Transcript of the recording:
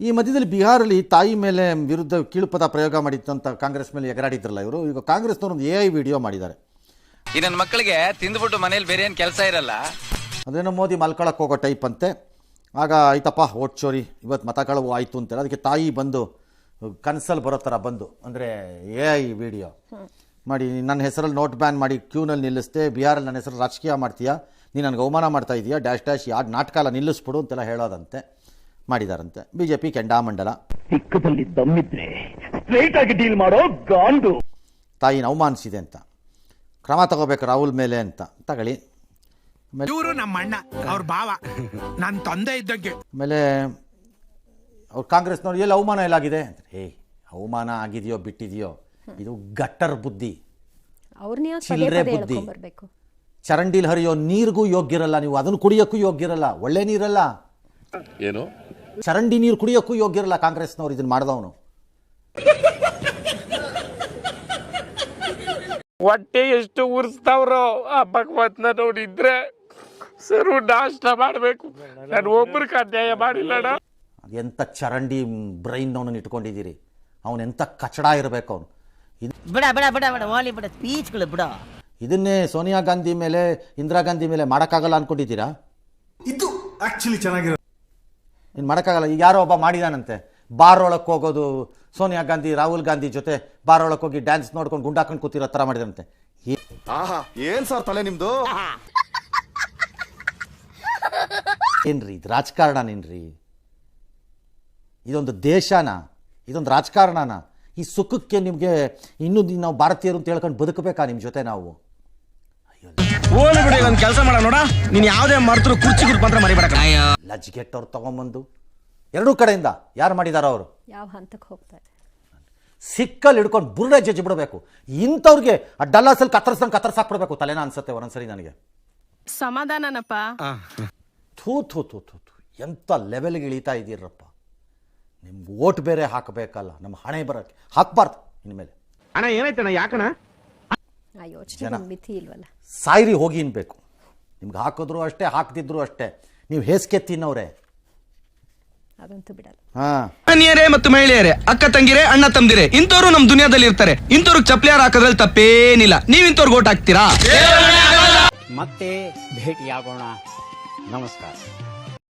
ಈ ಮಧ್ಯದಲ್ಲಿ ಬಿಹಾರಲ್ಲಿ ತಾಯಿ ಮೇಲೆ ವಿರುದ್ಧ ಕೀಳುಪದ ಪ್ರಯೋಗ ಮಾಡಿತ್ತು ಅಂತ ಕಾಂಗ್ರೆಸ್ ಮೇಲೆ ಎಗರಾಡಿದ್ರಲ್ಲ ಇವರು. ಈಗ ಕಾಂಗ್ರೆಸ್ನವರು ಒಂದು AI ವಿಡಿಯೋ ಮಾಡಿದ್ದಾರೆ. ಈ ನನ್ನ ಮಕ್ಕಳಿಗೆ ತಿಂದ್ಬಿಟ್ಟು ಮನೇಲಿ ಬೇರೆ ಏನು ಕೆಲಸ ಇರಲ್ಲ, ಅದೇನೋ ಮೋದಿ ಮಲ್ಕೊಳಕ್ಕೆ ಹೋಗೋ ಟೈಪ್ ಅಂತೆ. ಆಗ ಆಯ್ತಪ್ಪ ಓಟ್ ಚೋರಿ, ಇವತ್ತು ಮತ ಕಳವು ಆಯಿತು ಅಂತಾರೆ. ಅದಕ್ಕೆ ತಾಯಿ ಬಂದು ಕನ್ಸಲ್ಲಿ ಬರೋ ಥರ ಬಂದು ಅಂದರೆ AI ವಿಡಿಯೋ ಮಾಡಿ, ನನ್ನ ಹೆಸರಲ್ಲಿ ನೋಟ್ ಬ್ಯಾನ್ ಮಾಡಿ ಕ್ಯೂನಲ್ಲಿ ನಿಲ್ಲಿಸ್ತೆ, ಬಿಹಾರಲ್ಲಿ ನನ್ನ ಹೆಸರು ರಾಜಕೀಯ ಮಾಡ್ತೀಯಾ, ನೀನು ನನಗೆ ಅವಮಾನ ಮಾಡ್ತಾ ಇದೀಯಾ, ಡ್ಯಾಶ್ ಯಾರು ನಾಟಕ ಎಲ್ಲ ನಿಲ್ಲಿಸ್ಬಿಡು ಅಂತೆಲ್ಲ ಹೇಳೋದಂತೆ ಮಾಡಿದಾರಂತೆ. BJP ಕೆಂಡಾಮಂಡಲ. ಸಿಕ್ಕದಲ್ಲಿ ದಮ್ಮಿದ್ರೆ ಸ್ಟ್ರೈಟ್ ಆಗಿ ಡೀಲ್ ಮಾಡೋ ಗಾಂಡು. ತಾಯಿನ ಅವಮಾನಿಸಿದೆ ಅಂತ ಕ್ರಮ ತಗೋಬೇಕು ರಾಹುಲ್ ಮೇಲೆ ಅಂತ ತಗೊಳ್ಳಿ. ಇವರು ನಮ್ಮ ಅಣ್ಣ, ಅವ್ರ ಭಾವ, ನನ್ನ ತಂದೆ ಇದ್ದಂಗೆ. ಆಮೇಲೆ ಅವ್ರು ಕಾಂಗ್ರೆಸ್ನವ್ರು ಎಲ್ಲಿ ಅವಮಾನ ಎಲ್ಲಾಗಿದೆ ಅಂದರೆ, ಅವಮಾನ ಆಗಿದೆಯೋ ಬಿಟ್ಟಿದೆಯೋ, ಇದು ಗಟ್ಟರ್ ಬುದ್ಧಿ, ಚಿಲ್ಲರೆ ಬುದ್ಧಿ. ಚರಂಡಿಲಿ ಹರಿಯೋ ನೀರಿಗೂ ಯೋಗ್ಯ ಇರಲ್ಲ, ನೀವು ಅದನ್ನು ಕುಡಿಯೋಕ್ಕೂ ಯೋಗ್ಯ ಇರಲ್ಲ, ಒಳ್ಳೆ ನೀರಲ್ಲ, ಏನು ಚರಂಡಿ ನೀರು ಕುಡಿಯೋಕ್ಕೂ ಯೋಗ್ಯ ಇರಲ್ಲ ಕಾಂಗ್ರೆಸ್ನವ್ರು ಇದನ್ನು ಮಾಡಿದವನು. ಹೊಟ್ಟೆ ಎಷ್ಟು ಉರ್ಸ್ತಾವ್ರೋ ಆ ಭಗವತ್ನ ನೋಡಿದ್ರೆ ಸರು ನಾಷ್ಟ ಮಾಡಬೇಕು. ನಾನು ಒಬ್ಬರಿಗೆ ಅನ್ಯಾಯ ಮಾಡಿಲ್ಲಣ್ಣ. ಎಂಥ ಚರಂಡಿ ಬ್ರೈನ್ ಅವನನ್ನು ಇಟ್ಕೊಂಡಿದ್ದೀರಿ, ಅವನೆಂಥ ಕಚಡ ಇರಬೇಕು ಅವನು. ಬಿಡ ಬಿಡ ಬಿಡ ಬಿಡ ಓಲಿ ಬಿಡ ಸ್ಪೀಚ್ಗಳು ಬಿಡ. ಇದನ್ನೇ ಸೋನಿಯಾ ಗಾಂಧಿ ಮೇಲೆ ಇಂದಿರಾ ಗಾಂಧಿ ಮೇಲೆ ಮಾಡೋಕ್ಕಾಗಲ್ಲ ಅಂದ್ಕೊಂಡಿದ್ದೀರಾ? ಇದು ಆ್ಯಕ್ಚುಲಿ ಚೆನ್ನಾಗಿರೋ ಇನ್ನು ಮಾಡೋಕ್ಕಾಗಲ್ಲ. ಈಗ ಯಾರೋ ಒಬ್ಬ ಮಾಡಿದಾನಂತೆ, ಬಾರ್ ಒಳಕ್ಕೆ ಹೋಗೋದು, ಸೋನಿಯಾ ಗಾಂಧಿ ರಾಹುಲ್ ಗಾಂಧಿ ಜೊತೆ ಬಾರ್ ಒಳಕ್ಕೆ ಹೋಗಿ ಡ್ಯಾನ್ಸ್ ನೋಡ್ಕೊಂಡು ಗುಂಡಾಕೊಂಡು ಕೂತಿರೋ ಥರ ಮಾಡಿದಂತೆ. ಆಹಾ ಏನ್ ಸರ್ ತಲೆ ನಿಮ್ದು? ಏನ್ರಿ ಇದು ರಾಜಕಾರಣನೇನ್ರಿ? ಇದೊಂದು ದೇಶನ, ಇದೊಂದು ರಾಜಕಾರಣನ? ಈ ಸುಖಕ್ಕೆ ನಿಮಗೆ ಇನ್ನೂ ನಾವು ಭಾರತೀಯರು ಅಂತ ಹೇಳ್ಕೊಂಡು ಬದುಕಬೇಕಾ ನಿಮ್ಮ ಜೊತೆ ನಾವು? ಓಲಿ ಬಿಡಿ, ಒಂದು ಕೆಲಸ ಮಾಡ ನೋಡ, ನೀನು ಯಾವುದೇ ಮರ್ತರು ಕುರ್ಚಿ ಗುಡ್ ಮಾತ್ರ ಮರಿಬೇಡ. ಲಜ್ಗೆಟ್ಟವ್ರು ತಗೊಂಬಂದು ಎರಡೂ ಕಡೆಯಿಂದ ಯಾರು ಮಾಡಿದಾರೋ ಅವರು ಯಾವ ಹಂತಕ್ಕೆ ಹೋಗ್ತಾ ಇದೆ, ಸಿಕ್ಕಲ್ಲಿ ಹಿಡ್ಕೊಂಡು ಬುರುಡೆ ಜಜ್ಜಿ ಬಿಡಬೇಕು. ಇಂಥವ್ರಿಗೆ ಆ ಡಲ್ಲಾಸಲ್ಲಿ ಕತ್ತರಿಸಾಕ್ಬಿಡ್ಬೇಕು ತಲೆನ ಅನ್ಸುತ್ತೆ ಒಂದೊಂದ್ಸರಿ ನನಗೆ. ಸಮಾಧಾನನಪ್ಪ. ಥೂ ಥೂ ಥೂ ಥೂ ಥೂ, ಎಂಥ ಲೆವೆಲ್ಗೆ ಇಳಿತಾ ಇದ್ದೀರಪ್ಪ. ನಿಮ್ಗೆ ಓಟ್ ಬೇರೆ ಹಾಕಬೇಕಲ್ಲ, ನಮ್ಮ ಹಣೆ ಬರೋಕ್ಕೆ ಹಾಕ್ಬಾರ್ದು ಇನ್ಮೇಲೆ. ಅಣ್ಣ ಏನಾಯ್ತಣ್ಣ, ಯಾಕಣ ಆ ಯೋಚನೆ ಮಿತಿ ಇಲ್ವಲ್ಲ. ಸಾಯ್ರಿ ಹೋಗಿ ಅನ್ಬೇಕು. ನಿಮ್ಗೆ ಹಾಕಿದ್ರು ಅಷ್ಟೇ, ಹಾಕ್ತಿದ್ರು ಅಷ್ಟೇ, ನೀವು ಹೇಸಿಗೆ ತಿನ್ನೋರೆ. ಅದಂತೂ ಬಿಡಲ್ಲ. ಅನ್ಯರೇ ಮತ್ತು ಮಹಿಳೆಯರೇ, ಅಕ್ಕ ತಂಗಿರೇ, ಅಣ್ಣ ತಮ್ದಿರೇ, ಇಂಥವ್ರು ನಮ್ಮ ದುನಿಯಾದಲ್ಲಿ ಇರ್ತಾರೆ. ಇಂಥವ್ರಿಗೆ ಚಪ್ಲಿಯಾರ ಹಾಕೋದ್ರಲ್ಲಿ ತಪ್ಪೇನಿಲ್ಲ. ನೀವು ಇಂಥವ್ರಿಗೆ ಓಟ್ ಹಾಕ್ತೀರಾ? ಮತ್ತೆ ಭೇಟಿಯಾಗೋಣ. ನಮಸ್ಕಾರ.